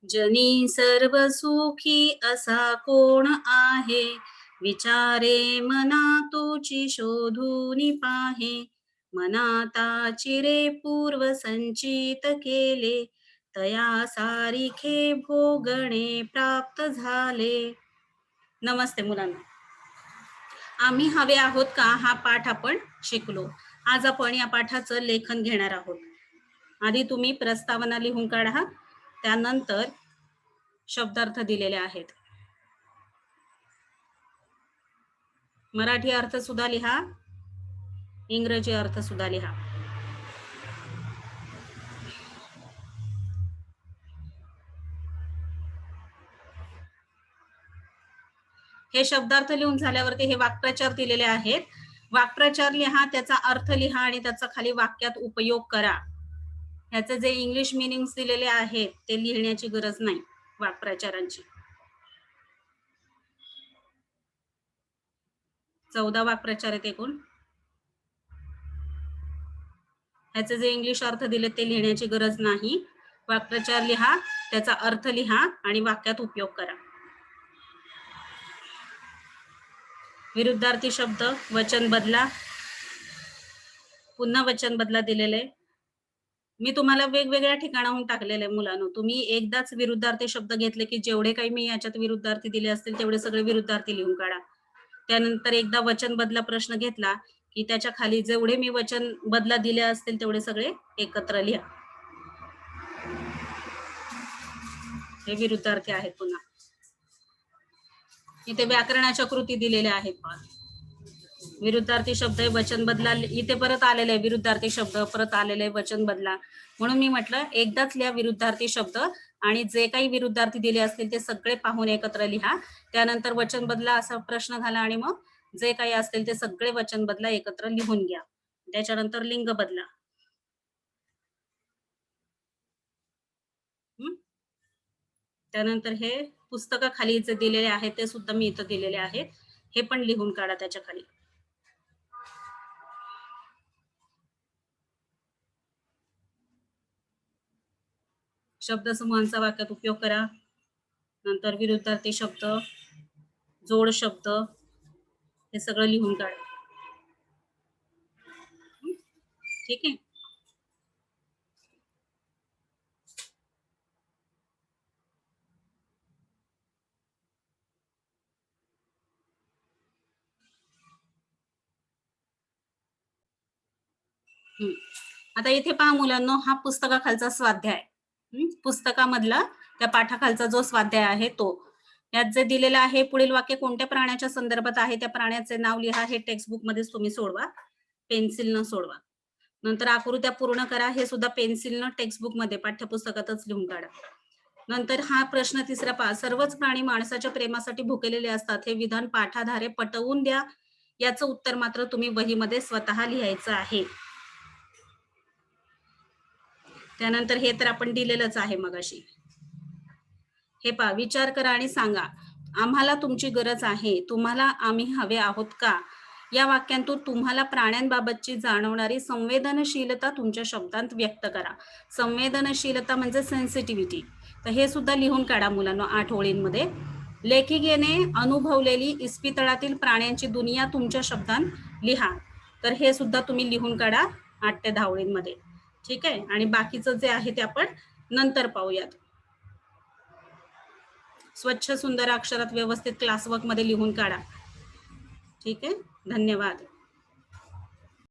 जनी सर्व सुखी असा कोण आहे, विचारे मना तुची शोधून पाहे. मनाता चिरे पूर्व संचित केले, तया सारिखे भोगणे प्राप्त झाले. नमस्ते मुलांना. आम्ही हवे आहोत का हा पाठ आपण शिकलो. आज आपण या पाठाचं लेखन घेणार आहोत. आधी तुम्ही प्रस्तावना लिहून काढा, त्यानंतर शब्दार्थ दिलेले आहेत. मराठी अर्थ सुद्धा लिहा, इंग्रजी अर्थ सुद्धा लिहा. हे शब्दार्थ लिहून झाल्यावरती हे वाक्प्रचार दिलेले आहेत. वाक्प्रचार लिहा, त्याचा अर्थ लिहा आणि त्याचा खाली वाक्यात उपयोग करा. ह्याचे जे इंग्लिश मिनिंग्स दिलेले आहेत ते लिहिण्याची गरज नाही वाक्प्रचारांची. 14 वाक्प्रचार आहेत एकूण. ह्याचे जे इंग्लिश अर्थ दिले ते लिहिण्याची गरज नाही. वाक्प्रचार लिहा, त्याचा अर्थ लिहा आणि वाक्यात उपयोग करा. विरुद्धार्थी शब्द, वचन बदला. पुन्हा वचन बदला दिलेले. मी तुम्हाला वेगवेगळ्या ठिकाणाहून टाकलेले मुलांनो. तुम्ही एकदाच विरुद्धार्थी शब्द घेतले की जेवढे काही मी याच्यात विरुद्धार्थी दिले असतील तेवढे सगळे विरुद्धार्थी लिहून काढा. त्यानंतर एकदा वचन बदला प्रश्न घेतला की त्याच्या खाली जेवढे मी वचन बदला दिले असतील तेवढे सगळे एकत्र लिहा. हे विरुद्धार्थी आहेत. पुन्हा इथे व्याकरणाच्या कृती दिलेल्या आहेत. विरुद्धार्थी शब्द, वचन बदला. इथे परत आलेले आहे विरुद्धार्थी शब्द, परत आलेले वचन बदला. म्हणून मी म्हटलं एकदाच लिहा विरुद्धार्थी शब्द आणि जे काही विरुद्धार्थी दिले असतील ते सगळे पाहून एकत्र लिहा. त्यानंतर वचन बदला असा प्रश्न झाला आणि मग जे काही असतील ते सगळे वचन बदला एकत्र लिहून घ्या. त्याच्यानंतर लिंग बदला. त्यानंतर हे पुस्तकाखाली जे दिलेले आहेत ते सुद्धा मी इथं दिलेले आहेत, हे पण लिहून काढा त्याच्या खाली. शब्दसमूहांचा वाक्यात उपयोग करा. नंतर विरुद्धार्थी शब्द, जोड शब्द हे सगळं लिहून काढा. ठीक आहे. आता इथे पहा मुलांनो, हा पुस्तकाखालचा स्वाध्याय. पुस्तकामधला त्या पाठाखालचा जो स्वाध्याय आहे तो. यात जे दिलेलं आहे पुढील वाक्य कोणत्या प्राण्याच्या संदर्भात आहे त्या प्राण्याचे नाव लिहा. हे टेक्स्टबुक मध्येच तुम्ही सोडवा, पेन्सिलनं सोडवा. नंतर आकृत्या पूर्ण करा. हे सुद्धा पेन्सिलनं टेक्स्टबुक मध्ये पाठ्यपुस्तकातच लिहून काढा. नंतर हा प्रश्न तिसरा पहा. सर्वच प्राणी माणसाच्या प्रेमासाठी भुकेलेले असतात, हे विधान पाठाधारे पटवून द्या. याचं उत्तर मात्र तुम्ही वहीमध्ये स्वतः लिहायचं आहे. त्यानंतर हे तर आपण दिलेलंच आहे मगाशी. हे पहा, विचार करा आणि सांगा. आम्हाला तुमची गरज आहे, तुम्हाला आम्ही हवे आहोत का? या वाक्यांतून तुम्हाला प्राण्यांबाबतची जाणवणारी संवेदनशीलता तुमच्या शब्दांत व्यक्त करा. संवेदनशीलता म्हणजे सेन्सिटिव्हिटी. तर हे सुद्धा लिहून काढा मुलांना 8 ओळींमध्ये. लेखिकेने अनुभवलेली इस्पितळातील प्राण्यांची दुनिया तुमच्या शब्दांत लिहा. तर हे सुद्धा तुम्ही लिहून काढा 8 ते 10 ओळींमध्ये. ठीक आहे. आणि बाकीचं जे आहे ते आपण नंतर पाहूयात. स्वच्छ सुंदर अक्षरात व्यवस्थित क्लासवर्क मध्ये लिहून काढा. ठीक आहे. धन्यवाद.